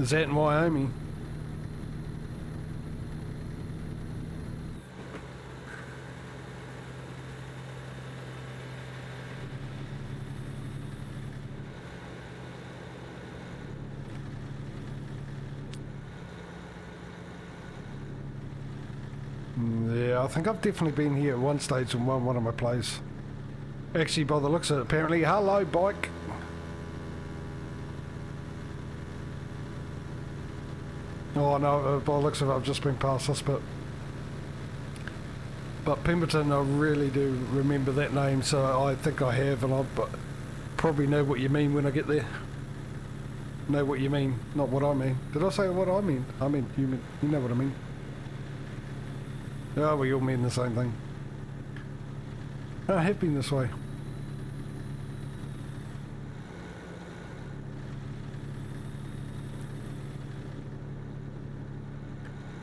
Is that in Wyoming? Yeah, I think I've definitely been here at one stage in one of my plays. Actually, by the looks of it, apparently. Hello, bike. Oh no, by the looks of it, I've just been past this bit. But Pemberton, I really do remember that name, so I think I have, and I'll probably know what you mean when I get there. Know what you mean, not what I mean. Did I say what I mean? I mean, you know what I mean. Oh, we all mean the same thing. I have been this way.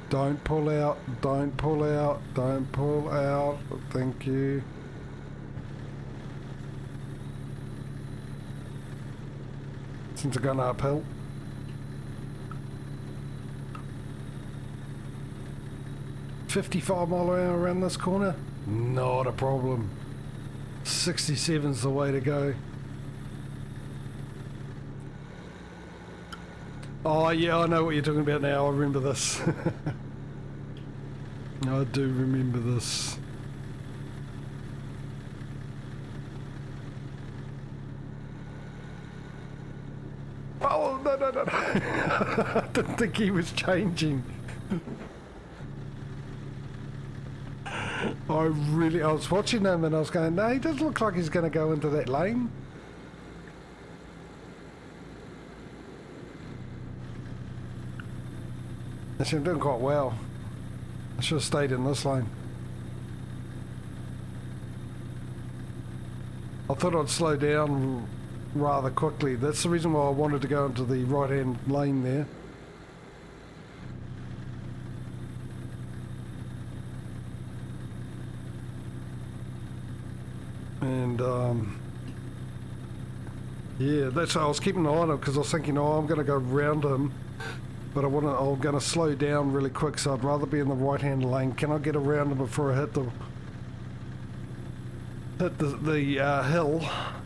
Don't pull out, don't pull out, don't pull out. Thank you. Since I'm going uphill. $55 mph around this corner? Not a problem. 67's the way to go. Oh yeah, I know what you're talking about now. I remember this. I do remember this. Oh no no no! I didn't think he was changing. I was watching him and I was going, no, he doesn't look like he's going to go into that lane. Actually, I'm doing quite well. I should have stayed in this lane. I thought I'd slow down rather quickly. That's the reason why I wanted to go into the right-hand lane there. And yeah, that's why I was keeping an eye on it, because I was thinking, oh, I'm going to go round him, but I'm going to slow down really quick, so I'd rather be in the right-hand lane. Can I get around him before I hit the hill?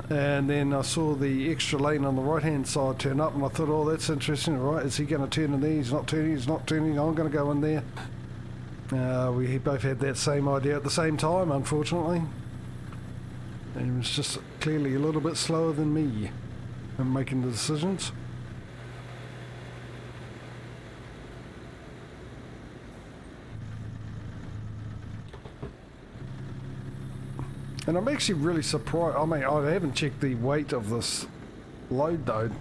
And then I saw the extra lane on the right-hand side turn up, and I thought, oh, that's interesting, right? Is he going to turn in there? He's not turning. I'm going to go in there. We both had that same idea at the same time, unfortunately. And he was just clearly a little bit slower than me in making the decisions. And I'm actually really surprised. I mean, I haven't checked the weight of this load though,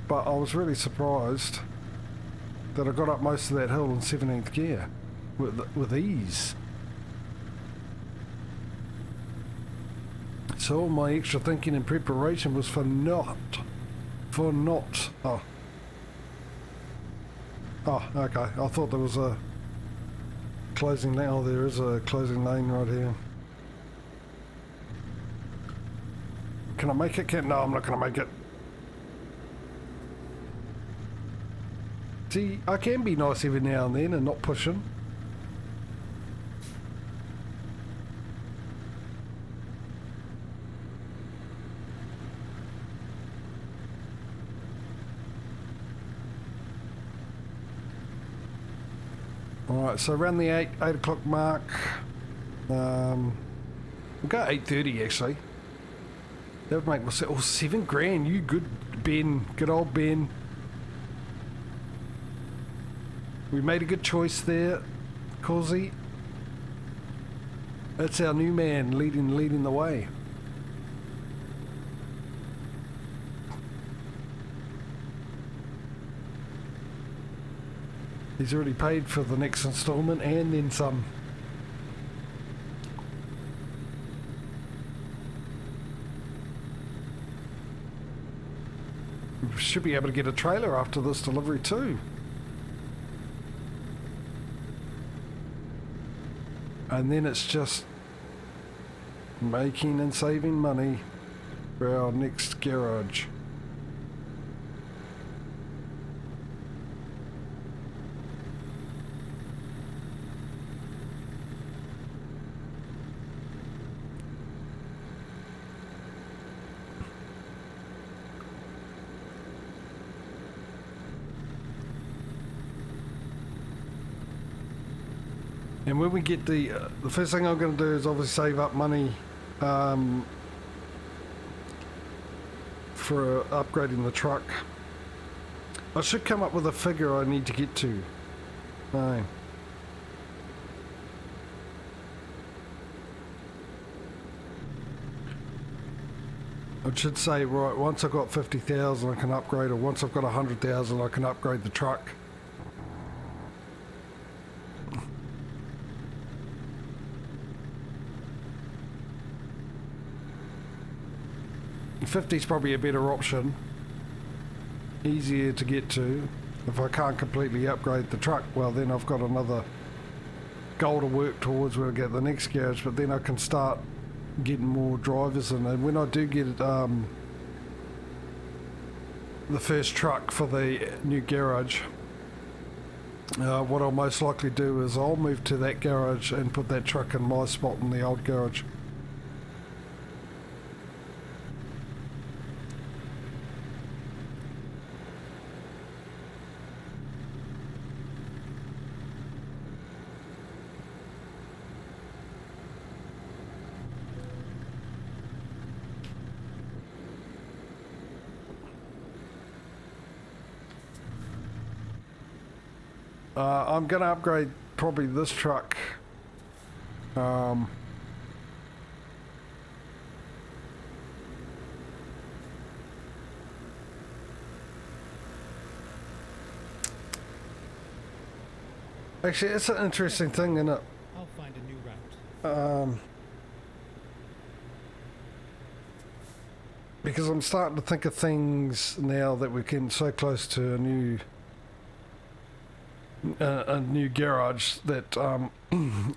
but I was really surprised that I got up most of that hill in 17th gear with ease. So all my extra thinking and preparation was for naught. Oh, okay. I thought there was a closing lane. Oh, there is a closing lane right here. Can I make it? No, I'm not going to make it. See, I can be nice every now and then and not push him. Alright, so around the 8 o'clock mark, we'll go 8:30 actually. That would make myself, oh, $7,000, you good Ben, good old Ben. We made a good choice there, Causey. That's our new man leading the way. He's already paid for the next installment and then some. We should be able to get a trailer after this delivery too. And then it's just making and saving money for our next garage. And when we get the first thing I'm going to do is obviously save up money for upgrading the truck. I should come up with a figure I need to get to. No. I should say, right, once I've got 50,000 I can upgrade, or once I've got 100,000 I can upgrade the truck. $50 is probably a better option, easier to get to. If I can't completely upgrade the truck, well then I've got another goal to work towards when I get the next garage, but then I can start getting more drivers in. And when I do get the first truck for the new garage, what I'll most likely do is I'll move to that garage and put that truck in my spot in the old garage. I'm going to upgrade probably this truck. Actually, it's an interesting thing, isn't it? I'll find a new route. Because I'm starting to think of things now that we're getting so close to a new garage that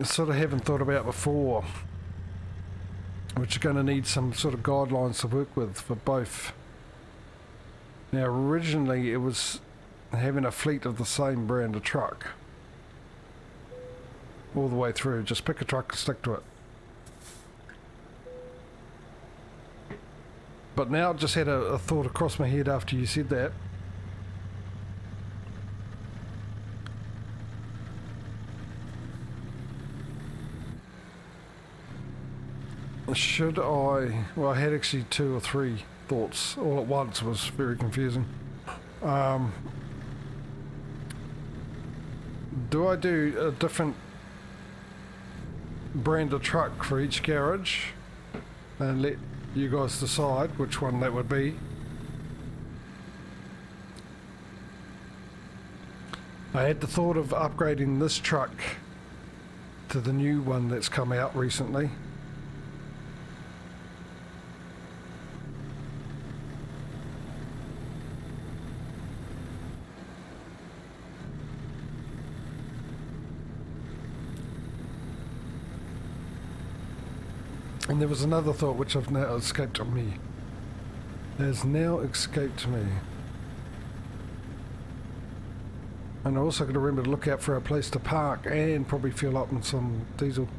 sort of haven't thought about before, which are going to need some sort of guidelines to work with for both. Now originally it was having a fleet of the same brand of truck all the way through, just pick a truck and stick to it. But now I just had a thought across my head after you said that. Should I... Well, I had actually 2 or 3 thoughts all at once. It was very confusing. Do I do a different brand of truck for each garage and let you guys decide which one that would be? I had the thought of upgrading this truck to the new one that's come out recently. And there was another thought which have now escaped me. Has now escaped me. And I also got to remember to look out for a place to park and probably fill up on some diesel.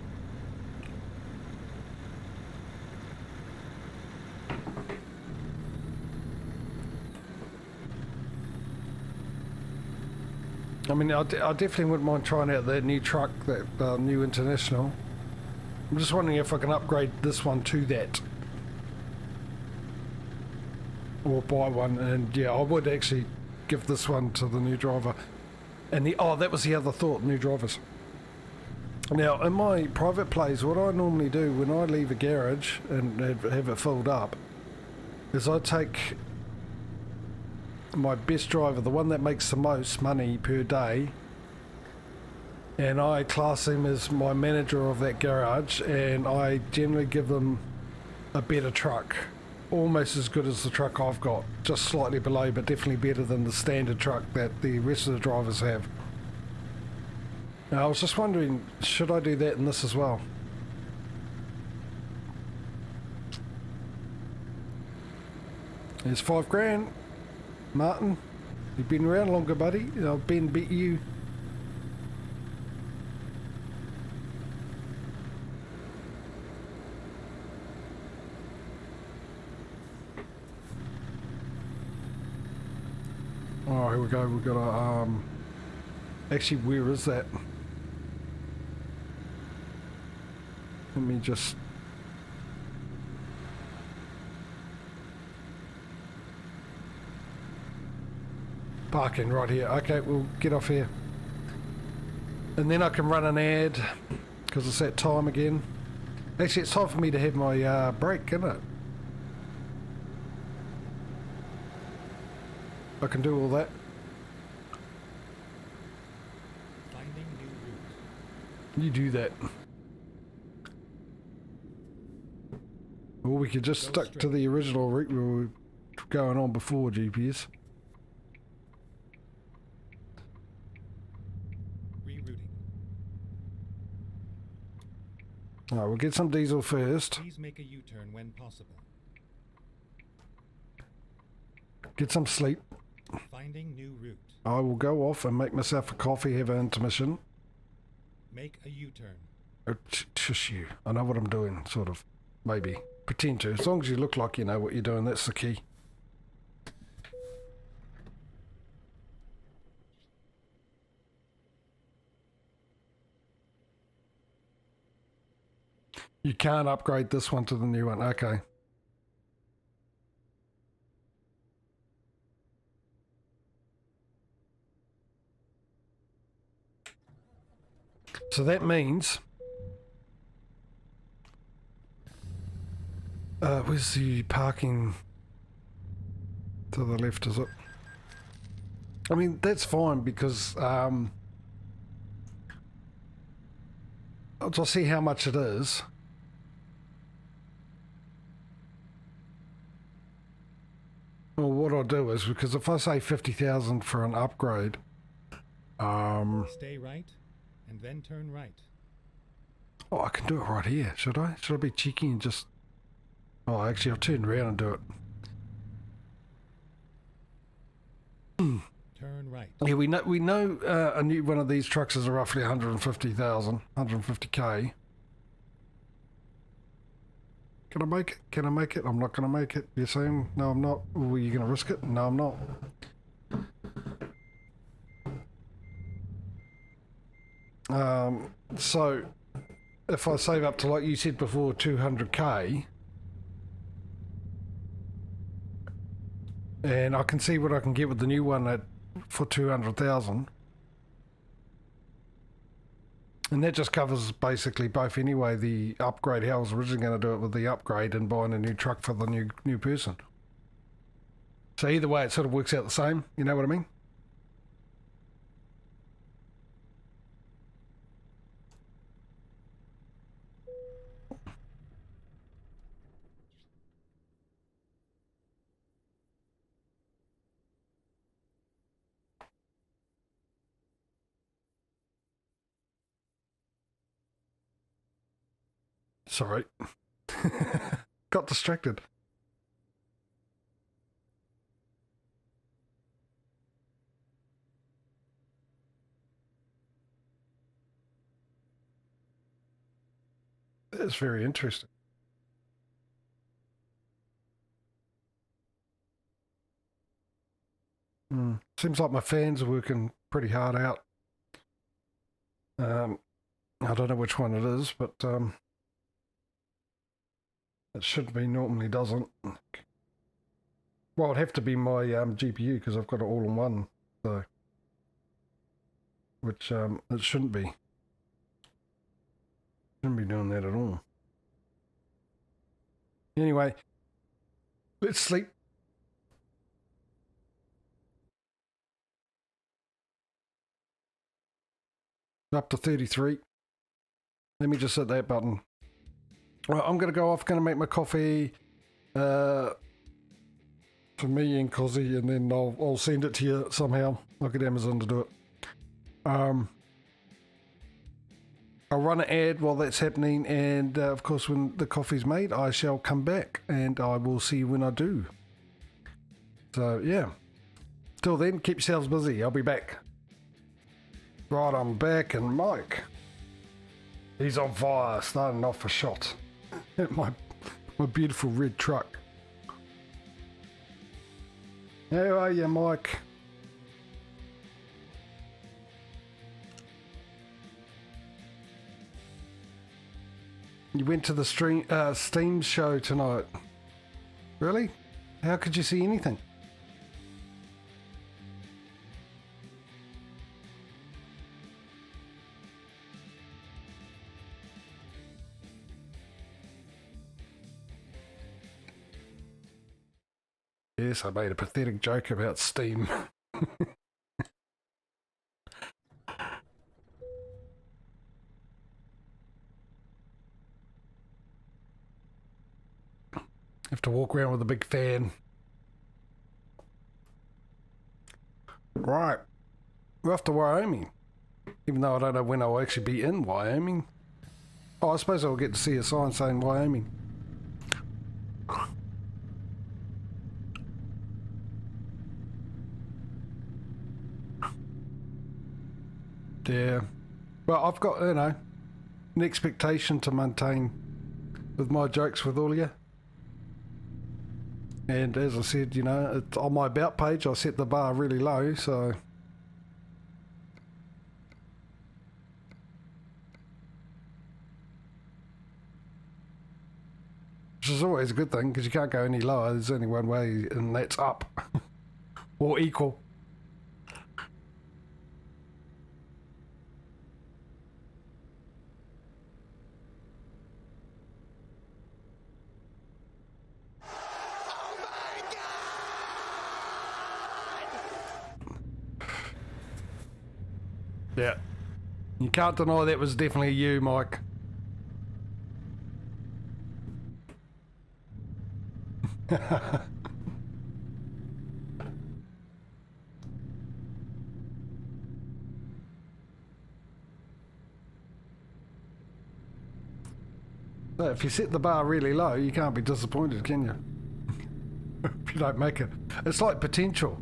I mean, I definitely wouldn't mind trying out that new truck, that new International. I'm just wondering if I can upgrade this one to that. Or buy one, and yeah, I would actually give this one to the new driver. And that was the other thought, new drivers. Now, in my private plays, what I normally do when I leave a garage and have it filled up, is I take my best driver, the one that makes the most money per day, and I class him as my manager of that garage, and I generally give them a better truck, almost as good as the truck I've got, just slightly below, but definitely better than the standard truck that the rest of the drivers have. Now I was just wondering, should I do that in this as well? There's $5,000, Martin. You've been around longer, buddy. Ben beat you. Oh, here we go. We've got a... actually, where is that? Let me just... Parking right here. Okay, we'll get off here. And then I can run an ad, because it's that time again. Actually, it's time for me to have my break, isn't it? I can do all that. Finding new route. You do that. Or we could just stick to the original route we were going on before GPS. Rerouting. Alright, we'll get some diesel first. Please make a U-turn when possible. Get some sleep. Finding new route. I will go off and make myself a coffee, have an intermission. Make a U-turn. Shush you. I know what I'm doing, sort of. Maybe. Pretend to. As long as you look like you know what you're doing, that's the key. You can't upgrade this one to the new one. Okay. So that means... where's the parking to the left, is it? I mean, that's fine because I'll see how much it is. Well, what I'll do is, because if I say 50,000 for an upgrade, Stay right, and then turn right. oh, I can do it right here, should I? Should I be cheeky and just... Oh, actually, I'll turn around and do it. Turn right. Yeah, we know a new one of these trucks is roughly 150,000, 150k. Can I make it? Can I make it? I'm not going to make it. You're saying, no, I'm not. Were you going to risk it? No, I'm not. So, if I save up to, like you said before, 200k, and I can see what I can get with the new one for 200,000. And that just covers basically both anyway, the upgrade, how I was originally going to do it with the upgrade and buying a new truck for the new person. So either way, it sort of works out the same, you know what I mean? Sorry. Got distracted. That's very interesting. Seems like my fans are working pretty hard out. I don't know which one it is, but it should be, normally doesn't. Well, it'd have to be my GPU because I've got it all in one, so which it shouldn't be. Shouldn't be doing that at all. Anyway, let's sleep. Up to 33. Let me just hit that button. Right, I'm going to go off, going to make my coffee for me and Cozzy, and then I'll send it to you somehow. I'll get Amazon to do it. I'll run an ad while that's happening, and of course when the coffee's made, I shall come back, and I will see you when I do. So, yeah. Till then, keep yourselves busy. I'll be back. Right, I'm back, and Mike, he's on fire, starting off a shot at my beautiful red truck. How are you, Mike? You went to the Steam show tonight. Really? How could you see anything? Yes, I made a pathetic joke about Steam. Have to walk around with a big fan. Right. We're off to Wyoming. Even though I don't know when I'll actually be in Wyoming. Oh, I suppose I'll get to see a sign saying Wyoming. Yeah. Well, I've got, you know, an expectation to maintain with my jokes with all of you. And as I said, you know, it's on my about page, I set the bar really low, so... Which is always a good thing, because you can't go any lower. There's only one way, and that's up. Or equal. Yeah. You can't deny that was definitely you, Mike. So if you set the bar really low, you can't be disappointed, can you? If you don't make it. It's like potential.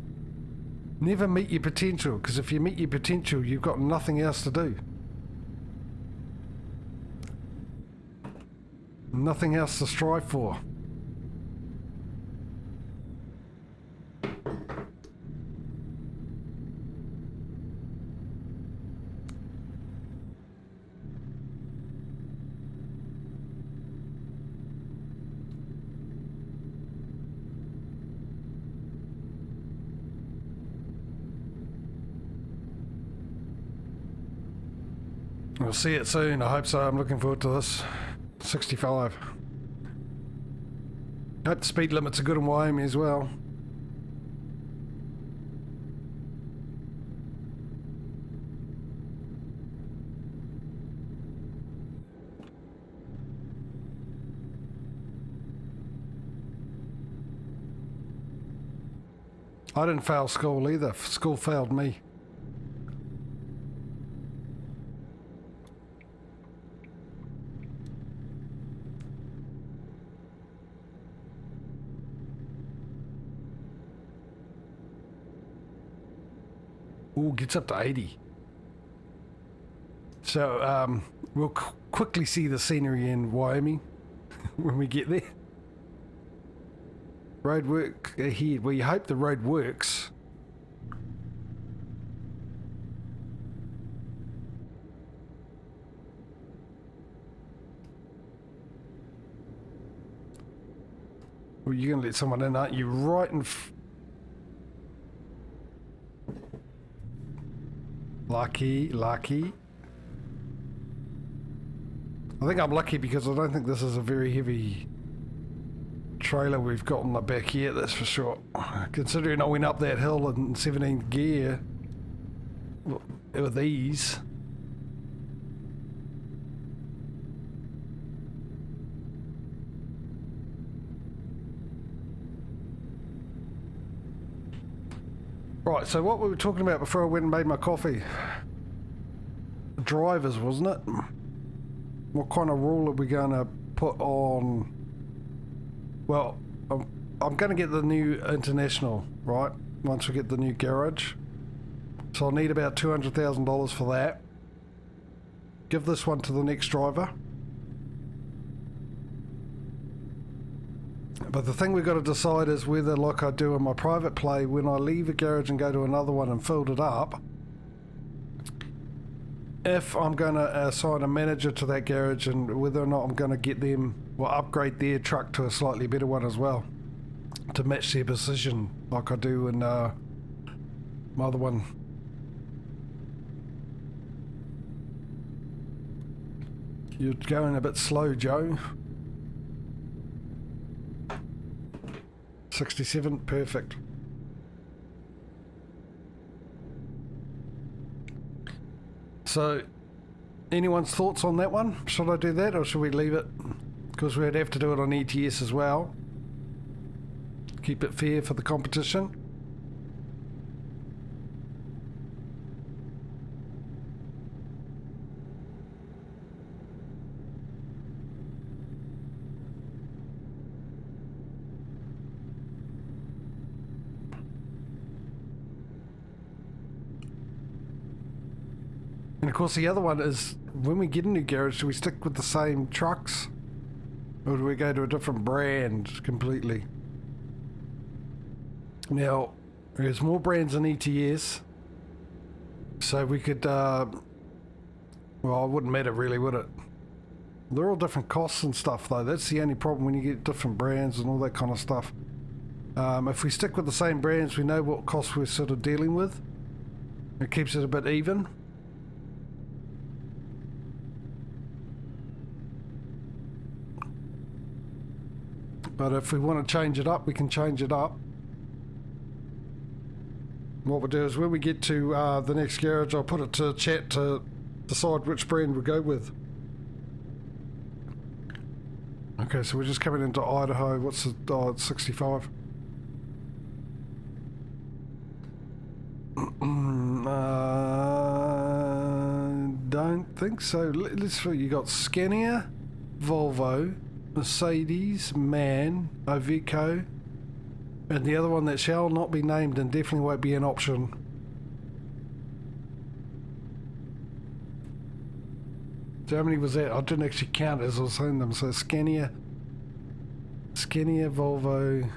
Never meet your potential, because if you meet your potential, you've got nothing else to do. Nothing else to strive for. We'll see it soon. I hope so. I'm looking forward to this. 65. Hope the speed limits are good in Wyoming as well. I didn't fail school either. School failed me. Ooh, gets up to 80. So, we'll quickly see the scenery in Wyoming when we get there. Road work ahead. We hope the road works. Well, you're going to let someone in, aren't you? Right in... Lucky, lucky. I think I'm lucky because I don't think this is a very heavy trailer we've got on the back here, that's for sure. Considering I went up that hill in 17th gear with ease. Right, so what we were talking about before I went and made my coffee. Drivers, wasn't it? What kind of rule are we going to put on... Well, I'm going to get the new International, right? Once we get the new garage. So I'll need about $200,000 for that. Give this one to the next driver. But the thing we've got to decide is whether, like I do in my private play, when I leave a garage and go to another one and filled it up, if I'm going to assign a manager to that garage and whether or not I'm going to get them or upgrade their truck to a slightly better one as well to match their position like I do in my other one. You're going a bit slow, Joe. 67, perfect. So, anyone's thoughts on that one? Should I do that or should we leave it? Because we'd have to do it on ATS as well. Keep it fair for the competition. And of course the other one is, when we get a new garage, do we stick with the same trucks? Or do we go to a different brand completely? Now, there's more brands in ETS. So we could, well, it wouldn't matter really, would it? They're all different costs and stuff though. That's the only problem when you get different brands and all that kind of stuff. If we stick with the same brands, we know what costs we're sort of dealing with. It keeps it a bit even. But if we want to change it up, we can change it up. What we'll do is when we get to the next garage, I'll put it to chat to decide which brand we go with. Okay, so we're just coming into Idaho. What's the... oh, it's 65. Don't think so. Let's see. You got Scania, Volvo, Mercedes, MAN, Iveco, and the other one that shall not be named and definitely won't be an option. So how many was that? I didn't actually count as I was saying them. So Scania, Volvo,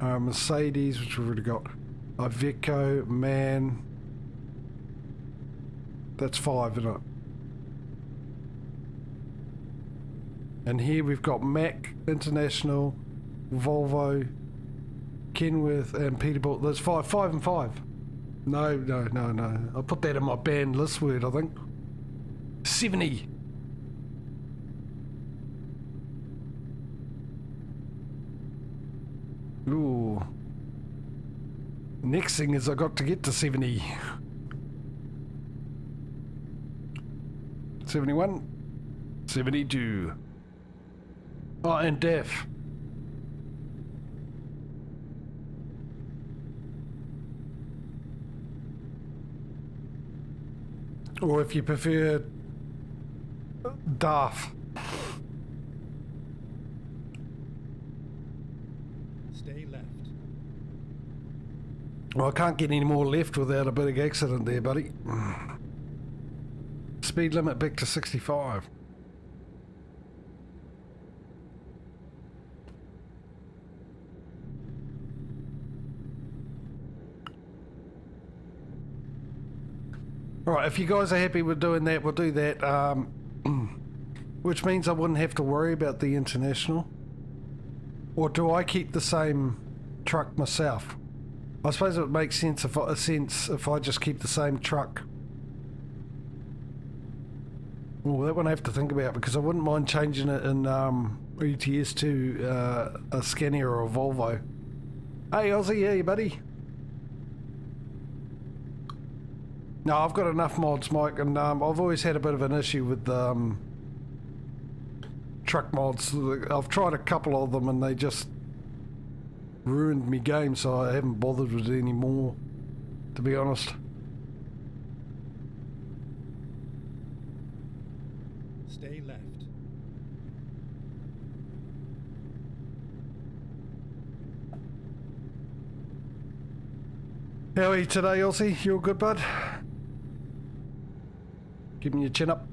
Mercedes, which we've already got, Iveco, MAN. That's 5, isn't it? And here we've got Mack, International, Volvo, Kenworth, and Peterbilt. There's 5 and 5. No. I'll put that in my banned list word, I think. 70. Ooh. Next thing is I got to get to 70. 71. 72. Oh, and DEF. Or if you prefer, DAF. Stay left. Well, I can't get any more left without a big accident there, buddy. Speed limit back to 65. Alright, if you guys are happy with doing that, we'll do that. Which means I wouldn't have to worry about the international. Or do I keep the same truck myself? I suppose it would make sense if I just keep the same truck. Well, that one I have to think about because I wouldn't mind changing it in ETS to a Scania or a Volvo. Hey Aussie, yeah, buddy. No, I've got enough mods, Mike, and I've always had a bit of an issue with truck mods. I've tried a couple of them and they just ruined me game, so I haven't bothered with it anymore, to be honest. Stay left. How are you today, Aussie? You all good, bud? Keeping your chin up.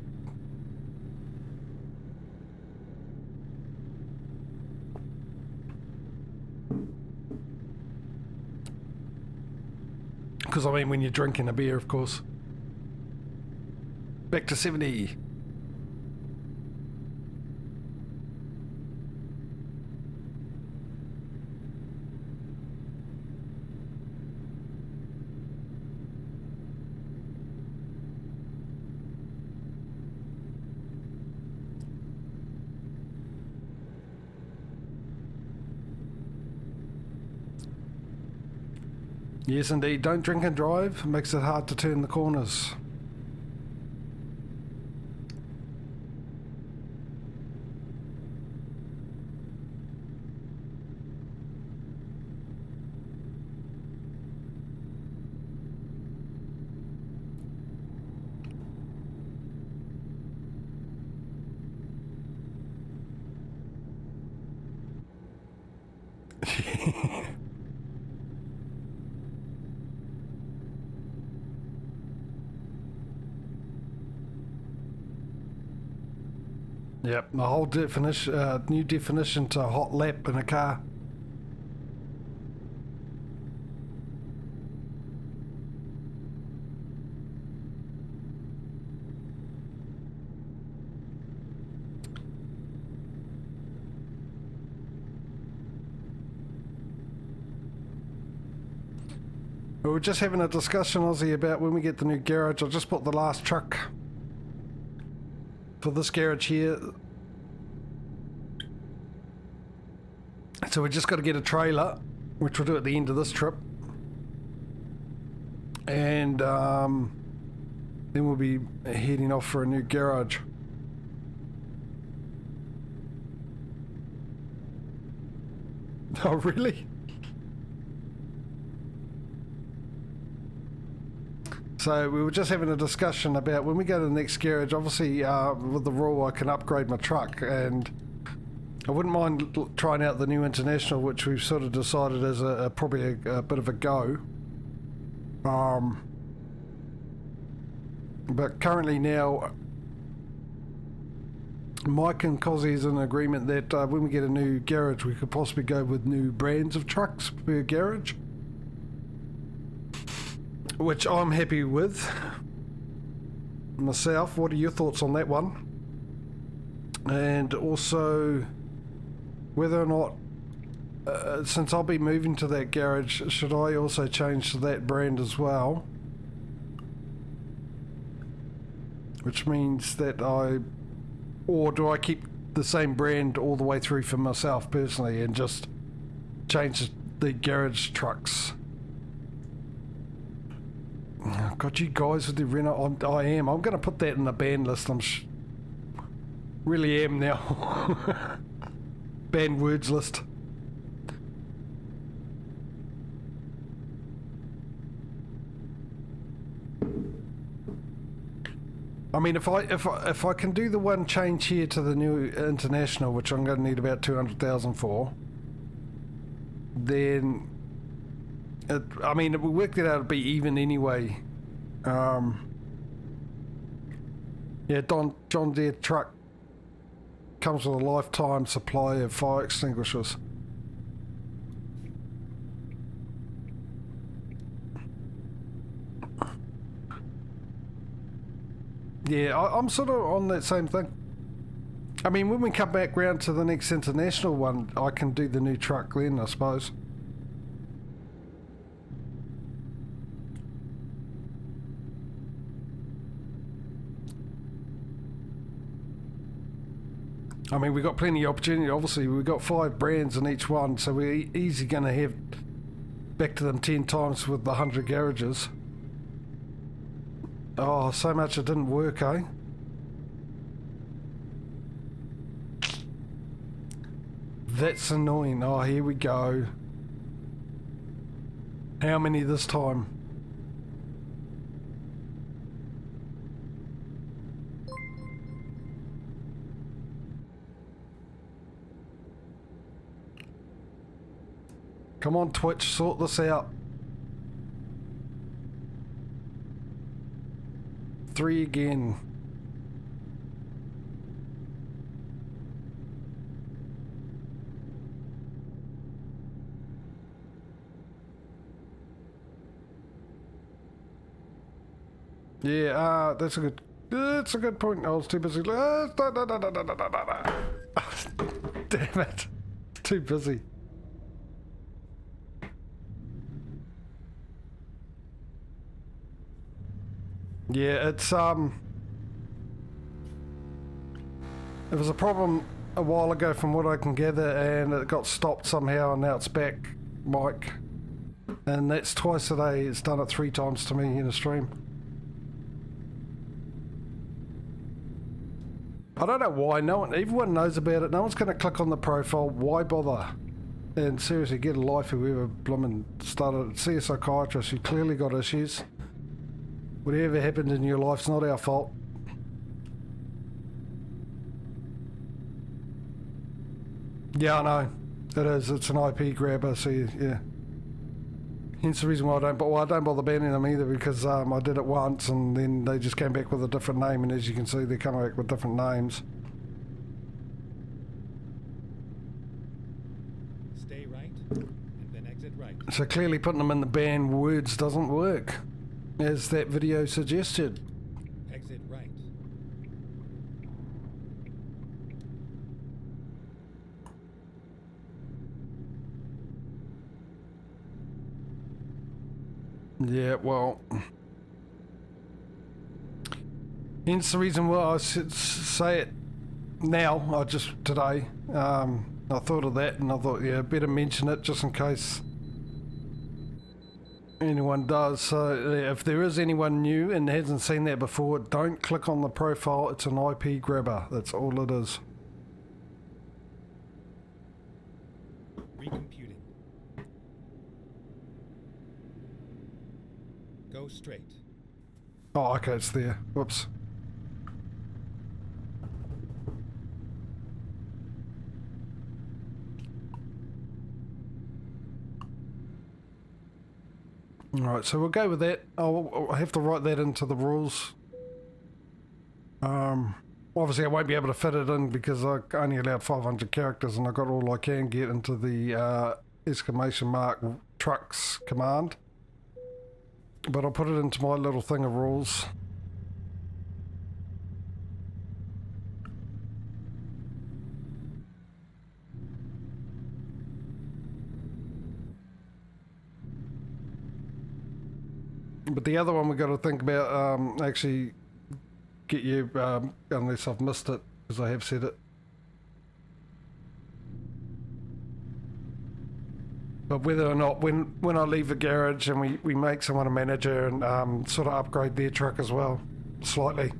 Because I mean when you're drinking a beer, of course. Back to 70. Yes, indeed. Don't drink and drive. It makes it hard to turn the corners. Yep, the whole definition, new definition to hot lap in a car. We were just having a discussion, Ozzy, about when we get the new garage. I just bought the last truck for this garage here. So we just got to get a trailer, which we'll do at the end of this trip. And then we'll be heading off for a new garage. Oh, really? So we were just having a discussion about when we go to the next garage, obviously with the rule I can upgrade my truck, and I wouldn't mind trying out the new International, which we've sort of decided is probably a bit of a go. But currently now, Mike and Cozzy's in agreement that when we get a new garage, we could possibly go with new brands of trucks per garage, which I'm happy with myself. What are your thoughts on that one? And also whether or not, since I'll be moving to that garage, should I also change to that brand as well? Which means that or do I keep the same brand all the way through for myself personally and just change the garage trucks? Oh, God, you guys with the Renault, I am. I'm going to put that in the ban list. Really am now. Banned words list. I mean, if I can do the one change here to the new International, which I'm going to need about 200,000 for, then I mean, we worked it out to be even anyway. Yeah, John Deere truck comes with a lifetime supply of fire extinguishers. Yeah, I'm sort of on that same thing. I mean, when we come back round to the next International one, I can do the new truck then, I suppose. I mean, we've got plenty of opportunity. Obviously, we've got 5 brands in each one, so we're easy going to have back to them 10 times with the 100 garages. Oh, so much it didn't work, eh? That's annoying. Oh, here we go. How many this time? Come on, Twitch, sort this out. 3 again. Yeah, that's a good That's a good point. I was too busy. Damn it. Too busy. Yeah, it's it was a problem a while ago from what I can gather, and it got stopped somehow, and now it's back, Mike. And that's twice a day. It's done it 3 times to me in a stream. I don't know why. No one, everyone knows about it. No one's going to click on the profile. Why bother? And seriously, get a life. Whoever blooming started. See a psychiatrist. You clearly got issues. Whatever happened in your life's not our fault. Yeah, I know. It is. It's an IP grabber. So yeah. Hence the reason why I don't bother banning them either, because I did it once and then they just came back with a different name, and as you can see, they come back with different names. Stay right, and then exit right. So clearly putting them in the banned words doesn't work, as that video suggested. Exit right. Yeah, well, hence the reason why I should say it now. Today, I thought of that, and I thought, yeah, better mention it just in case anyone does. So if there is anyone new and hasn't seen that before, don't click on the profile. It's an IP grabber. That's all it is. Recomputing. Go straight. Oh, okay, it's there. Whoops. Alright, so we'll go with that. I'll have to write that into the rules. Obviously I won't be able to fit it in because I only allowed 500 characters, and I got all I can get into the exclamation mark trucks command. But I'll put it into my little thing of rules. But the other one we got to think about, actually get you, unless I've missed it, because I have said it. But whether or not, when I leave the garage and we make someone a manager and sort of upgrade their truck as well, slightly.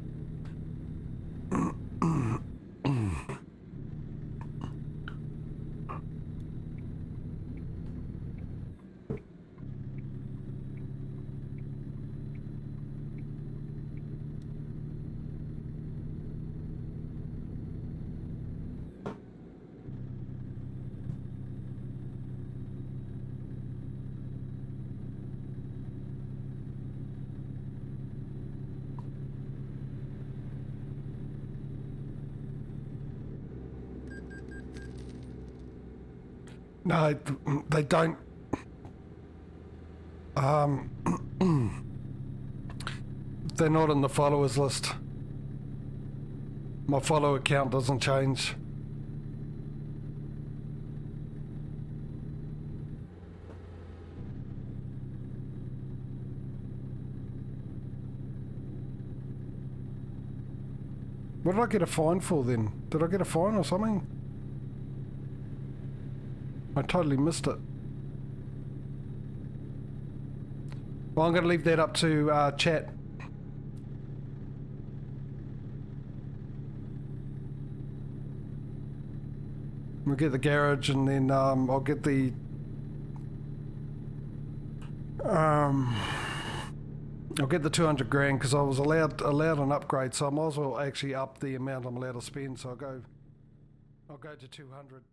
No, they don't. They're not in the followers list. My follow account doesn't change. What did I get a fine for then? Did I get a fine or something? I totally missed it. Well, I'm going to leave that up to chat. We'll get the garage, and then I'll get the I'll get the 200 grand because I was allowed an upgrade, so I might as well actually up the amount I'm allowed to spend. So I'll go to 200.